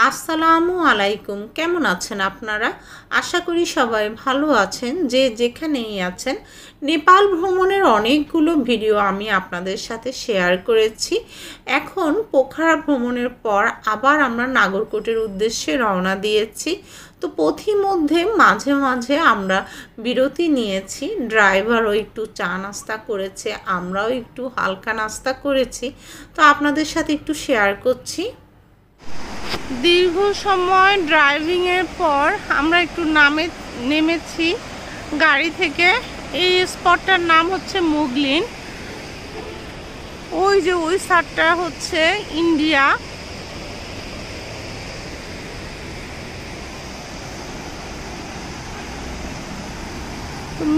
আসসালামু আলাইকুম। কেমন আছেন আপনারা? আশা করি সবাই ভালো আছেন। যে যেখানেই আছেন, নেপাল ভ্রমণের অনেকগুলো ভিডিও আমি আপনাদের সাথে শেয়ার করেছি। এখন পোখারা ভ্রমণের পর আবার আমরা নাগরকোটের উদ্দেশ্যে রওনা দিয়েছি। তো পথিমধ্যে মাঝে মাঝে আমরা বিরতি নিয়েছি। ড্রাইভারও একটু চা নাস্তা করেছে, আমরাও একটু হালকা নাস্তা করেছি। তো আপনাদের সাথে একটু শেয়ার করছি। দীর্ঘ সময় ড্রাইভিংয়ের পর আমরা একটু নেমেছি গাড়ি থেকে। এই স্পটটার নাম হচ্ছে মুগলিন। ওই যে ওই সাইডটা হচ্ছে ইন্ডিয়া।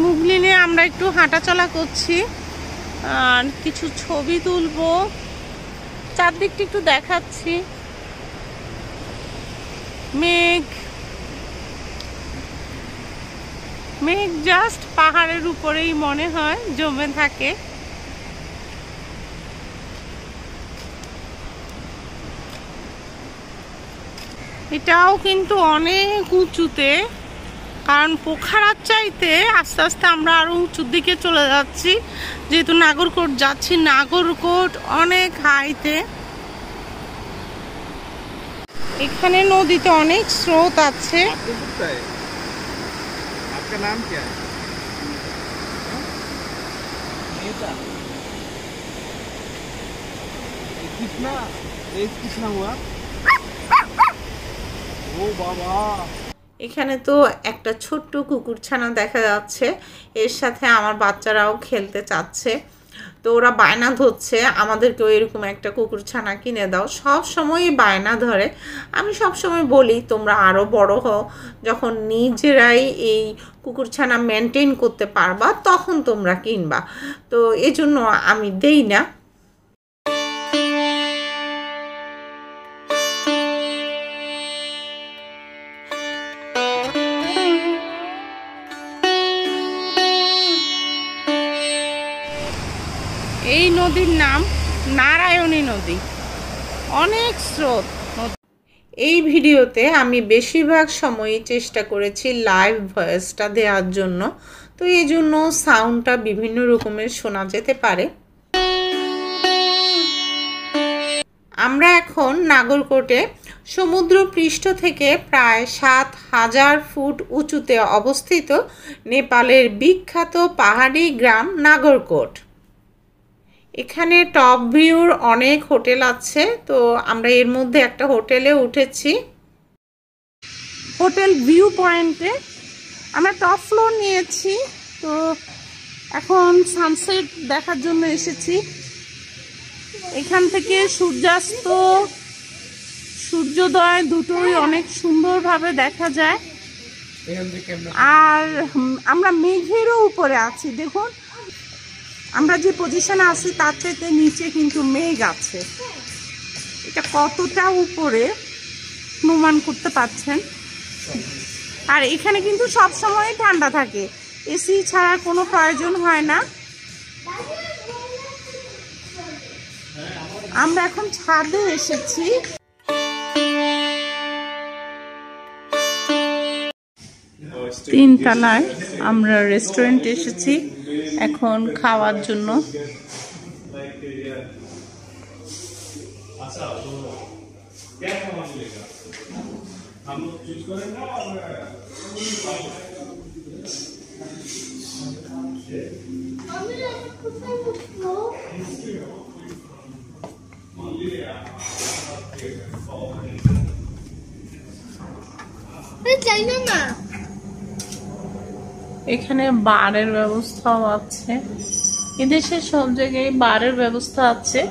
মুগলিনে আমরা একটু হাঁটাচলা করছি আর কিছু ছবি তুলবো। চারদিকটা একটু দেখাচ্ছি। মেঘ জাস্ট পাহাড়ের উপরেই মনে হয় জমে থাকে। এটাও কিন্তু অনেক উঁচুতে, কারণ পোখারার চাইতে আস্তে আস্তে আমরা আরো উঁচুর দিকে চলে যাচ্ছি। যেহেতু নাগরকোট যাচ্ছি, নাগরকোট অনেক হাইতে। এখানে নদীতে অনেক স্রোত আছে। आपका नाम क्या है? कितना एज कितना हुआ? ओ बाबा, এখানে তো একটা ছোট্ট কুকুরছানা দেখা যাচ্ছে। এর সাথে আমার বাচ্চারাও খেলতে চাচ্ছে। তো ওরা বায়না ধরছে আমাদেরকেও এরকম একটা কুকুরছানা কিনে দাও। সব সময়ই বায়না ধরে। আমি সব সময় বলি তোমরা আরও বড় হও, যখন নিজেরাই এই কুকুরছানা মেনটেন করতে পারবা তখন তোমরা কিনবা। তো এজন্য আমি দেই না। এই নদীর নাম নারায়ণী নদী। অনেক স্রোত। এই ভিডিওতে আমি বেশিরভাগ সময়ই চেষ্টা করেছি লাইভ ভয়েসটা দেওয়ার জন্য। তো এই জন্য সাউন্ডটা বিভিন্ন রকমের শোনা যেতে পারে। আমরা এখন নাগরকোটে সমুদ্র পৃষ্ঠ থেকে প্রায় ৭,০০০ ফুট উঁচুতে অবস্থিত নেপালের বিখ্যাত পাহাড়ি গ্রাম নাগরকোট। এখানে টপ ভিউর অনেক হোটেল আছে। তো আমরা এর মধ্যে একটা হোটেলে উঠেছি। হোটেল ভিউ পয়েন্টে আমরা টপ ফ্লোর নিয়েছি। তো এখন সানসেট দেখার জন্য এসেছি। এখান থেকে সূর্যাস্ত সূর্যোদয় দুটোই অনেক সুন্দরভাবে দেখা যায়। আর আমরা মেঘেরও উপরে আছি। দেখুন, আমরা যে পজিশনে আছি তার থেকে নিচে কিন্তু মেঘ আছে। এটা কতটা উপরে অনুমান করতে পারছেন। আর এখানে কিন্তু সব সময় ঠান্ডা থাকে, এসি ছাড়া কোনো প্রয়োজন হয় না। আমরা এখন ছাদে এসেছি। তিনতলায় আমরা রেস্টুরেন্টে এসেছি এখন খাওয়ার জন্য। এখানে বারের ব্যবস্থাও আছে। এদেশে সব জায়গায় বারের ব্যবস্থা আছে।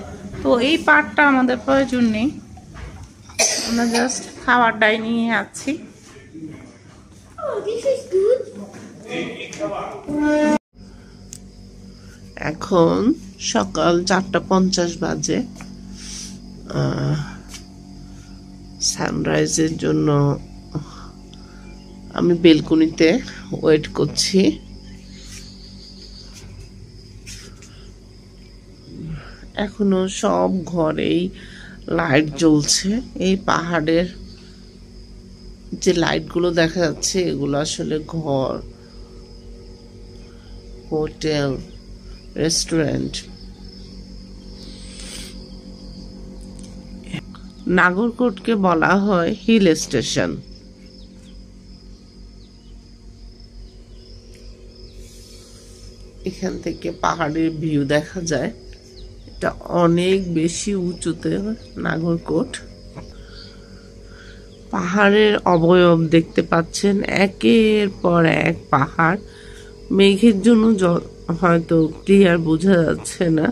তো এই পার্টটা আমাদের প্রয়োজন নেই, আমরা জাস্ট খাবারটাই নিয়ে আছি। এখন সকাল 4:50 বাজে। সানরাইজের জন্য আমি বেলকনিতে ওয়েট করছি। এখনো সব ঘরেই লাইট জ্বলছে। এই পাহাড়ের যে লাইটগুলো দেখা যাচ্ছে এগুলো আসলে ঘর, হোটেল, রেস্টুরেন্ট। নাগরকোটকে বলা হয় হিল স্টেশন। এখান থেকে পাহাড়ের ভিউ দেখা যায়। এটা অনেক বেশি উঁচুতে নাগরকোট। পাহাড়ের অবয়ব দেখতে পাচ্ছেন, একের পর এক পাহাড়। মেঘের জন্য হয়তো ক্লিয়ার বোঝা যাচ্ছে না।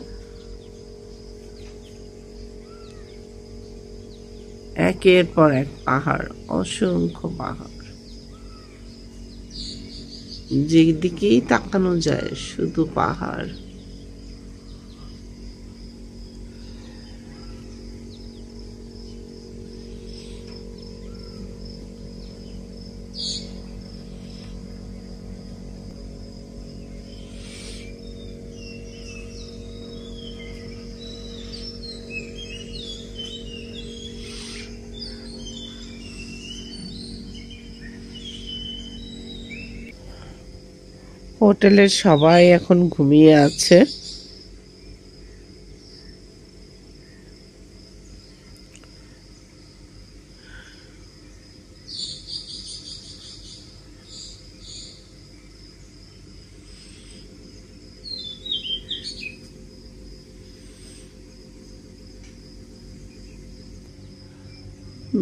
একের পর এক পাহাড়, অসংখ্য পাহাড়, যেদিকেই তাকানো যায় শুধু পাহাড়। হোটেলের সবাই এখন ঘুমিয়ে আছে।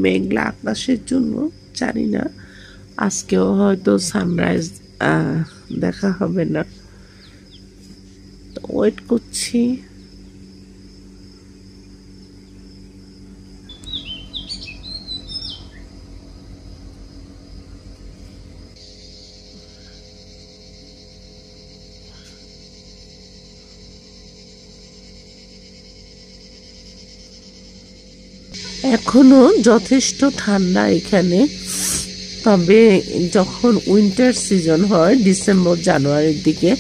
মেঘলা আকাশের জন্য জানি না আজকেও হয়তো সানরাইজ দেখা হবে না, ওয়েট করছি। এখনো যথেষ্ট ঠান্ডা এখানে, তবে যখন উইন্টার সিজন হয় ডিসেম্বর জানুয়ারির দিকে,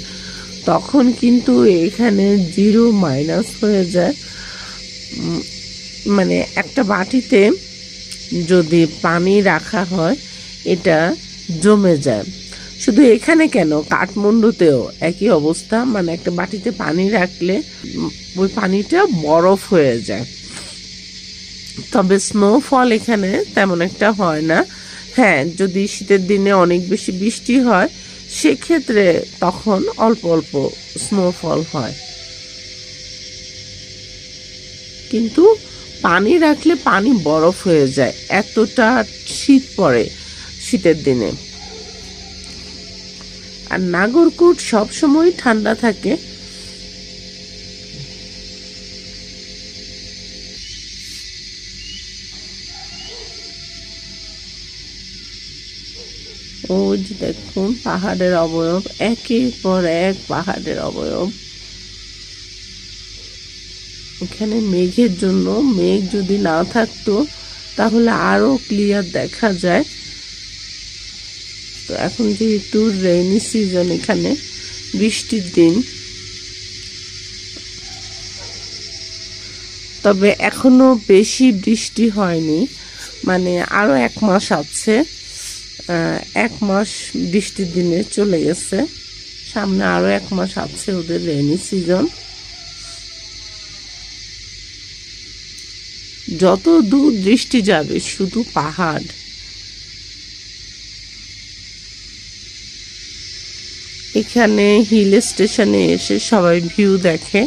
তখন কিন্তু এখানে 0 হয়ে যায়। মানে একটা বাটিতে যদি পানি রাখা হয় এটা জমে যায়। শুধু এখানে কেন, কাঠমান্ডুতেও একই অবস্থা। মানে একটা বাটিতে পানি রাখলে ওই পানিটা বরফ হয়ে যায়। তবে স্নোফল এখানে তেমন একটা হয় না। হ্যাঁ, যদি শীতের দিনে অনেক বেশি বৃষ্টি হয় সেক্ষেত্রে তখন অল্প অল্প স্নোফল হয়, কিন্তু পানি রাখলে পানি বরফ হয়ে যায়, এতটা শীত পড়ে শীতের দিনে। আর নাগরকোট সবসময় ঠান্ডা থাকে। ওই যে দেখুন পাহাড়ের অবয়ব, একের পর এক পাহাড়ের অবয়ব। এখানে মেঘের জন্য, মেঘ যদি না থাকতো তাহলে আরো ক্লিয়ার দেখা যায়। তো এখন যেহেতু রেইনি সিজন, এখানে বৃষ্টির দিন, তবে এখনো বেশি বৃষ্টি হয়নি। মানে আরো 1 মাস আছে, 1 মাস বৃষ্টির দিনে চলে গেছে, সামনে আরো 1 মাস আছে ওদের রেইনি সিজন। যত দূর দৃষ্টি যাবে শুধু পাহাড়। এখানে হিল স্টেশনে এসে সবাই ভিউ দেখে।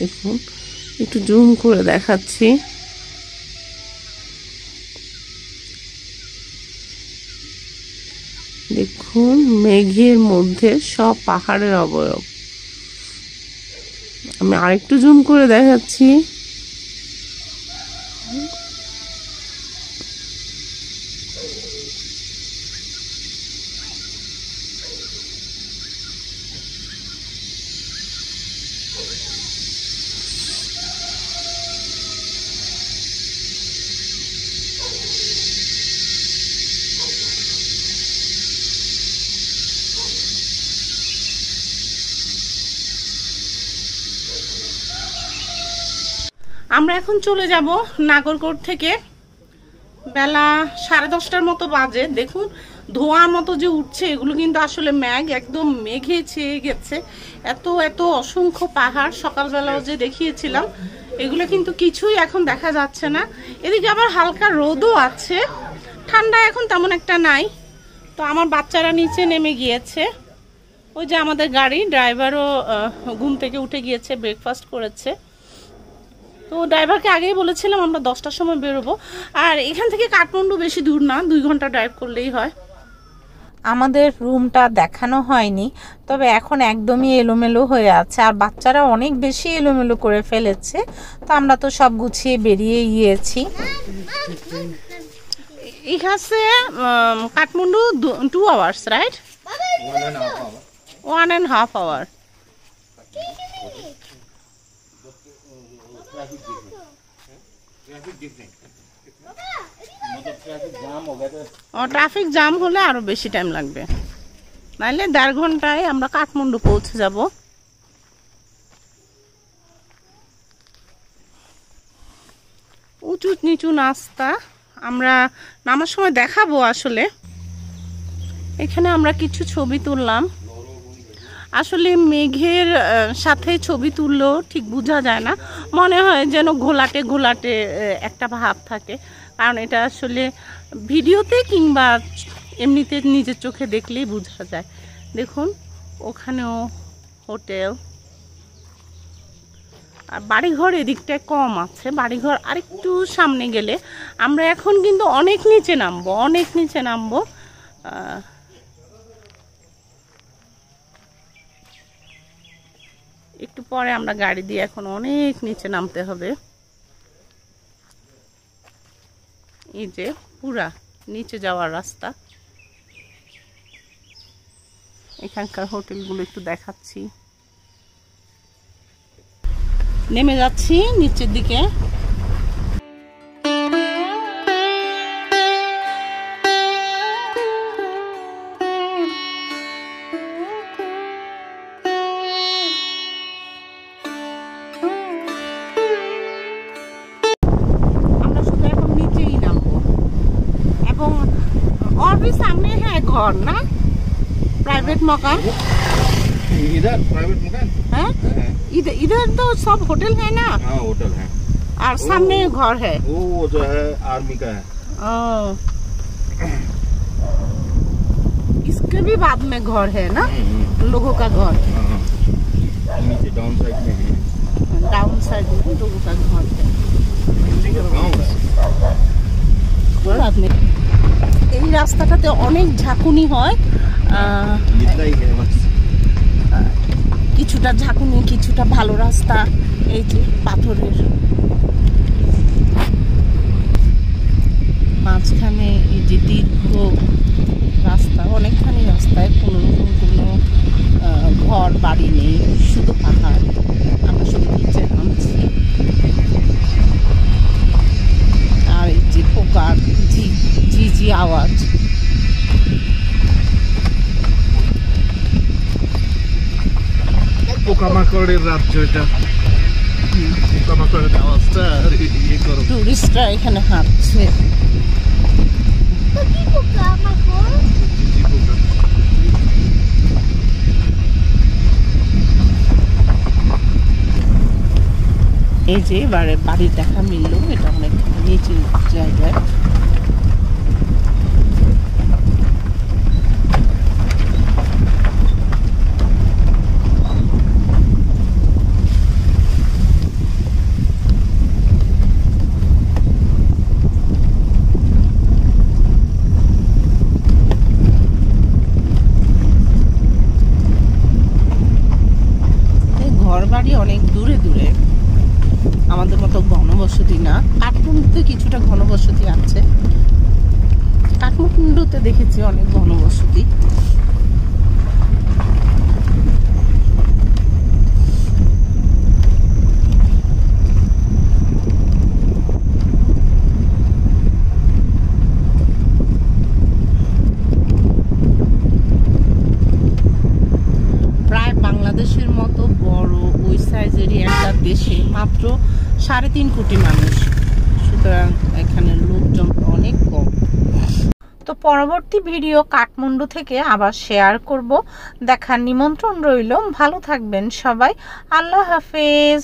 দেখুন, একটু জুম করে দেখাচ্ছি। দেখুন মেঘের মধ্যে সব পাহাড়ের অবয়ব। আমি আরেকটু জুম করে দেখাচ্ছি। আমরা এখন চলে যাব নাগরকোট থেকে। বেলা 10:30টার মতো বাজে। দেখুন ধোঁয়ার মতো যে উঠছে, এগুলো কিন্তু আসলে মেঘ, একদম মেঘে ছেয়ে গেছে। এত এত অসংখ্য পাহাড় সকালবেলাও যে দেখিয়েছিলাম, এগুলো কিন্তু কিছুই এখন দেখা যাচ্ছে না। এদিকে আবার হালকা রোদও আছে, ঠান্ডা এখন তেমন একটা নাই। তো আমার বাচ্চারা নিচে নেমে গিয়েছে। ওই যে আমাদের গাড়ি ড্রাইভারও ঘুম থেকে উঠে গিয়েছে, ব্রেকফাস্ট করেছে। তো ড্রাইভারকে আগেই বলেছিলাম আমরা 10টার সময় বেরোবো। আর এখান থেকে কাঠমান্ডু বেশি দূর না, 2 ঘন্টা ড্রাইভ করলেই হয়। আমাদের রুমটা দেখানো হয়নি, তবে এখন একদমই এলোমেলো হয়ে আছে, আর বাচ্চারা অনেক বেশি এলোমেলো করে ফেলেছে। তো আমরা তো সব গুছিয়ে বেরিয়ে গিয়েছি। এখানে Kathmandu 2 hours, right? 1.5 hour. Traffic jam হলে আরো বেশি টাইম লাগবে, নাইলে 1.5 ঘন্টায় আমরা কাঠমান্ডু পৌঁছে যাব। উঁচু নিচু রাস্তা, আমরা নামার সময় দেখাবো। আসলে এখানে আমরা কিছু ছবি তুললাম। আসলে মেঘের সাথে ছবি তুললেও ঠিক বোঝা যায় না, মনে হয় যেন ঘোলাটে ঘোলাটে একটা ভাব থাকে। কারণ এটা আসলে ভিডিওতে কিংবা এমনিতে নিজের চোখে দেখলেই বোঝা যায়। দেখুন ওখানেও হোটেল, আর বাড়িঘর এদিকটায় কম আছে। বাড়িঘর আরেকটু সামনে গেলে, আমরা এখন কিন্তু অনেক নিচে নামবো, অনেক নিচে নামবো। একটু পরে আমরা গাড়ি দিয়ে এখন অনেক নিচে নামতে হবে। এই যে পুরা নিচে যাওয়ার রাস্তা। এখানকার হোটেলগুলো একটু দেখাচ্ছি। নেমে যাচ্ছি নিচের দিকে। और भी सामने है घर ना, प्राइवेट मकान। इधर प्राइवेट मकान है, इधर इधर तो सब होटल है ना। हाँ होटल है, और सामने घर है, वो जो है आर्मी का है। इसके भी बाद में घर है ना, लोगों का घर। नीचे डाउन साइड में है, डाउन साइड में लोगों का घर है। कोई बात नहीं। এই রাস্তাটাতে অনেক ঝাঁকুনি হয়, কিছুটা ঝাঁকুনি কিছুটা ভালো রাস্তা। এই যে পাথরের মাঝখানে এই যে দীর্ঘ রাস্তা, অনেকখানি রাস্তায় কোনোরকম কোনো ঘর বাড়ি নেই, শুধু পাহাড়। আমরা শুধু নিচে নামছি, আর এই যে পোকার ঝি ঝি আওয়াজ। পোকামাকড়ের রাজ্য এটা, পোকামাকড়ের আওয়াজটা ইয়ে করো। টুরিস্টরা এখানে হাঁটছে। এই যে এবারে বাড়ির দেখা মিললো, এটা অনেক নিচু জায়গায়। ঘর বাড়ি অনেক দূরে দূরে, আমাদের মতো ঘনবসতি না। কাঠমান্ডুতে কিছুটা ঘনবসতি আছে, কাঠমান্ডুতে দেখেছি অনেক ঘনবসতি। প্রায় বাংলাদেশের মতো বড় ওই সাইজেরই একটা দেশে মাত্র 3.5 কোটি মানুষ, সুতরাং এখানে লোকজন অনেক কম। তো পরবর্তী ভিডিও কাঠমান্ডু থেকে আবার শেয়ার করব, দেখার নিমন্ত্রণ রইল। ভালো থাকবেন সবাই, আল্লাহ হাফেজ।